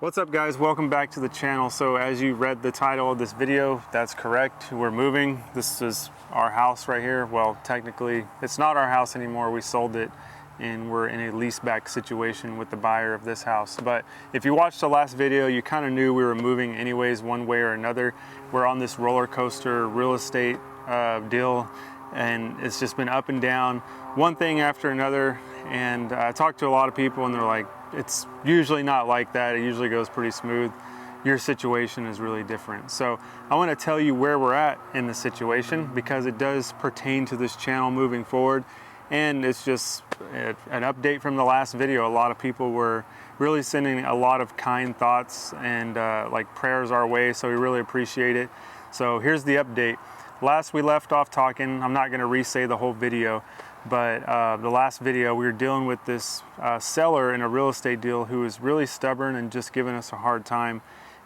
What's up guys, welcome back to the channel. So as you read the title of this video, that's correct. We're moving. This is our house right here. Well, technically it's not our house anymore. We sold it and we're in a leaseback situation with the buyer of this house. But if you watched the last video, you kind of knew we were moving anyways, one way or another. We're on this roller coaster real estate deal, and it's just been up and down, one thing after another. And I talked to a lot of people and they're like, it's usually not like that. It usually goes pretty smooth. Your situation is really different. So I want to tell you where we're at in the situation because it does pertain to this channel moving forward. And it's just an update from the last video. A lot of people were really sending a lot of kind thoughts and like prayers our way. So we really appreciate it. So here's the update. Last we left off talking, I'm not going to re-say the whole video, but the last video we were dealing with this seller in a real estate deal who was really stubborn and just giving us a hard time.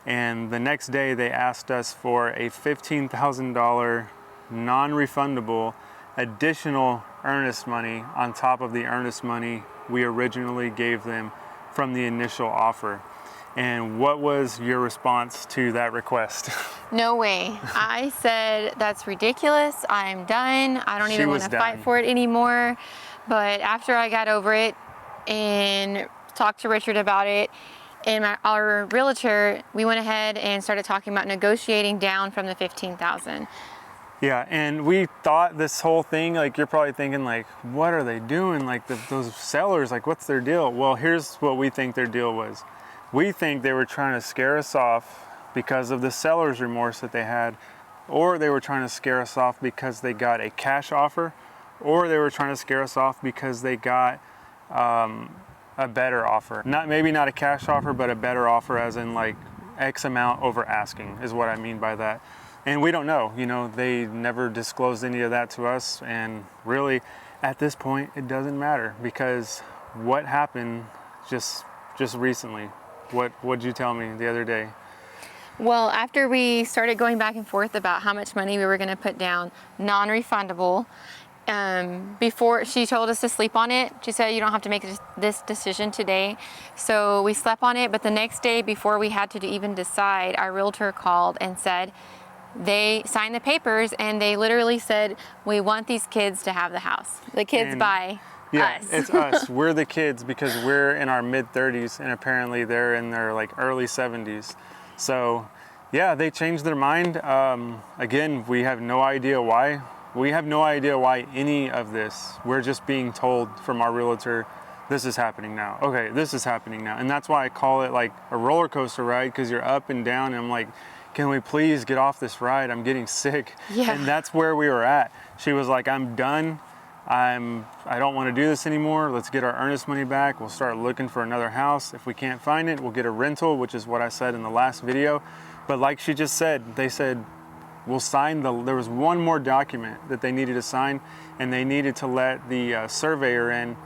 And the next day they asked us for a $15,000 non-refundable additional earnest money on top of the earnest money we originally gave them from the initial offer. And what was your response to that request? No way. I said, that's ridiculous. I'm done. I don't even want to fight for it anymore. But after I got over it and talked to Richard about it, and our realtor, we went ahead and started talking about negotiating down from the $15,000. Yeah, and we thought this whole thing, like you're probably thinking like, what are they doing? Like those sellers, like what's their deal? Well, here's what we think their deal was. We think they were trying to scare us off because of the seller's remorse that they had, or they were trying to scare us off because they got a cash offer, or they were trying to scare us off because they got a better offer. Maybe not a cash offer, but a better offer as in like X amount over asking is what I mean by that. And we don't know, you know, they never disclosed any of that to us. And really at this point, it doesn't matter because what happened just recently. What'd you tell me the other day? Well, after we started going back and forth about how much money we were going to put down, non-refundable, before she told us to sleep on it, she said, you don't have to make this decision today. So we slept on it, but the next day before we had to even decide, our realtor called and said, they signed the papers and they literally said, we want these kids to have the house. The kids buy. Yeah, us. It's us. We're the kids because we're in our mid-30s and apparently they're in their like early 70s. So yeah, they changed their mind. Again, we have no idea why. We have no idea why any of this. We're just being told from our realtor, this is happening now. Okay, this is happening now. And that's why I call it like a roller coaster ride because you're up and down and I'm like, can we please get off this ride? I'm getting sick. Yeah. And that's where we were at. She was like, I'm done. I don't want to do this anymore. Let's get our earnest money back. We'll start looking for another house. If we can't find it, we'll get a rental, which is what I said in the last video. But like she just said, they said, we'll sign there was one more document that they needed to sign and they needed to let the surveyor in,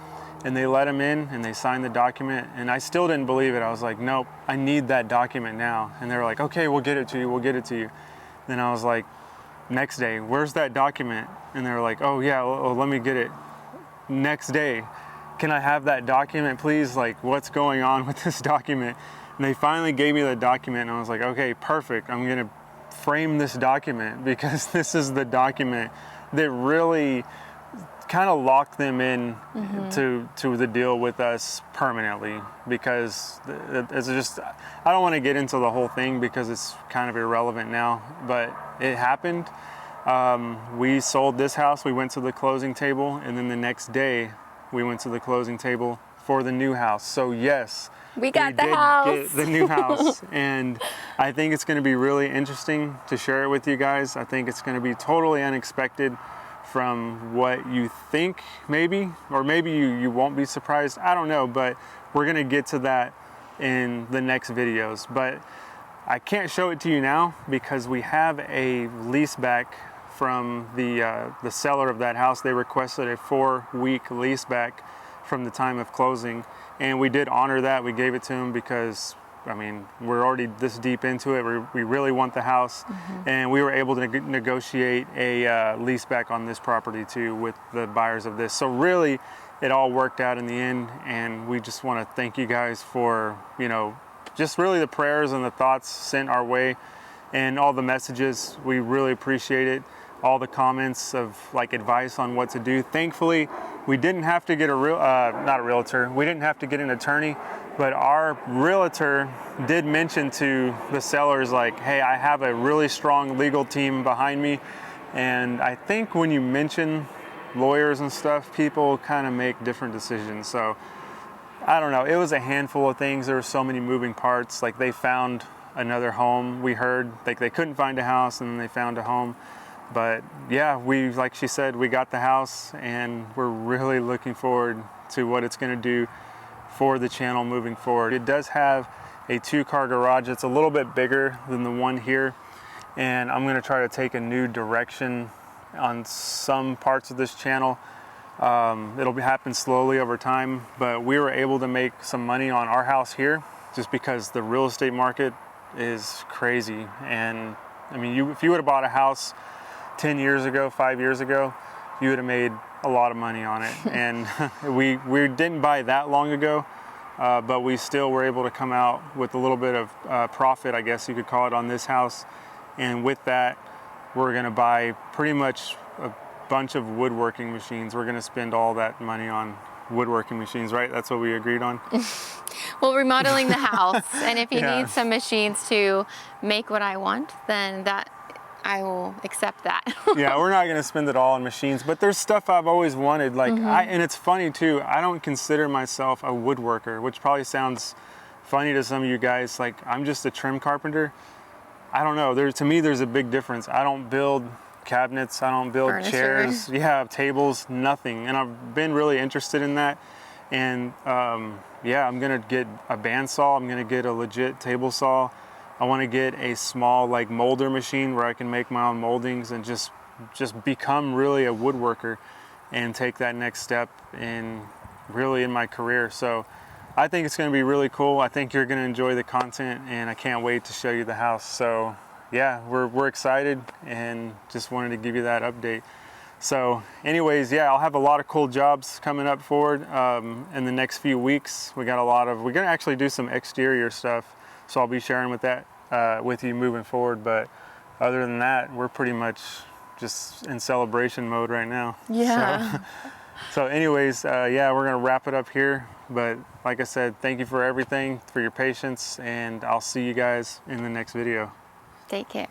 and they let him in and they signed the document. And I still didn't believe it. I was like, nope, I need that document now. And they were like, okay, we'll get it to you. We'll get it to you. Then I was like, next day, where's that document? And they were like, oh yeah, well, let me get it. Next day, can I have that document, please? Like, what's going on with this document? And they finally gave me the document and I was like, okay, perfect. I'm gonna frame this document because this is the document that really kind of locked them in to the deal with us permanently, because it's just, I don't want to get into the whole thing because it's kind of irrelevant now, but it happened. We sold this house, we went to the closing table, and then the next day we went to the closing table for the new house. So yes, we did get the new house. And I think it's going to be really interesting to share it with you guys. I think it's going to be totally unexpected from what you think, maybe, or maybe you won't be surprised. I don't know, but we're going to get to that in the next videos. But I can't show it to you now because we have a lease back from the seller of that house. They requested a 4-week lease back from the time of closing, and we did honor that. We gave it to him because, I mean, we're already this deep into it. We really want the house, and we were able to negotiate a lease back on this property too with the buyers of this. So really, it all worked out in the end, and we just want to thank you guys for, you know, just really the prayers and the thoughts sent our way and all the messages. We really appreciate it. All the comments of like advice on what to do. Thankfully, we didn't have to get not a realtor. We didn't have to get an attorney, but our realtor did mention to the sellers like, hey, I have a really strong legal team behind me. And I think when you mention lawyers and stuff, people kind of make different decisions. So I don't know, it was a handful of things. There were so many moving parts. Like they found another home. We heard like they couldn't find a house and then they found a home. But yeah, like she said, we got the house and we're really looking forward to what it's going to do for the channel moving forward. It does have a 2-car garage. It's a little bit bigger than the one here. And I'm going to try to take a new direction on some parts of this channel. It'll happen slowly over time, but we were able to make some money on our house here just because the real estate market is crazy. And I mean, if you would have bought a house 10 years ago, 5 years ago, you would have made a lot of money on it. And we didn't buy that long ago, but we still were able to come out with a little bit of profit, I guess you could call it, on this house. And with that, we're gonna buy pretty much a bunch of woodworking machines. We're gonna spend all that money on woodworking machines, right? That's what we agreed on. Well, remodeling the house, and if you Yeah. need some machines to make what I want, then that I will accept that. Yeah, we're not gonna spend it all on machines, but there's stuff I've always wanted. Like, and it's funny too, I don't consider myself a woodworker, which probably sounds funny to some of you guys. Like, I'm just a trim carpenter. I don't know, to me there's a big difference. I don't build cabinets, I don't build Furniture. chairs, tables, nothing. And I've been really interested in that. And yeah, I'm gonna get a bandsaw, I'm gonna get a legit table saw. I wanna get a small like molder machine where I can make my own moldings and just become really a woodworker and take that next step in my career. So I think it's gonna be really cool. I think you're gonna enjoy the content and I can't wait to show you the house. So yeah, we're excited and just wanted to give you that update. So anyways, yeah, I'll have a lot of cool jobs coming up forward in the next few weeks. We're gonna actually do some exterior stuff. So I'll be sharing with you moving forward. But other than that, we're pretty much just in celebration mode right now. Yeah. So anyways, yeah, we're gonna wrap it up here. But like I said, thank you for everything, for your patience, and I'll see you guys in the next video. Take care.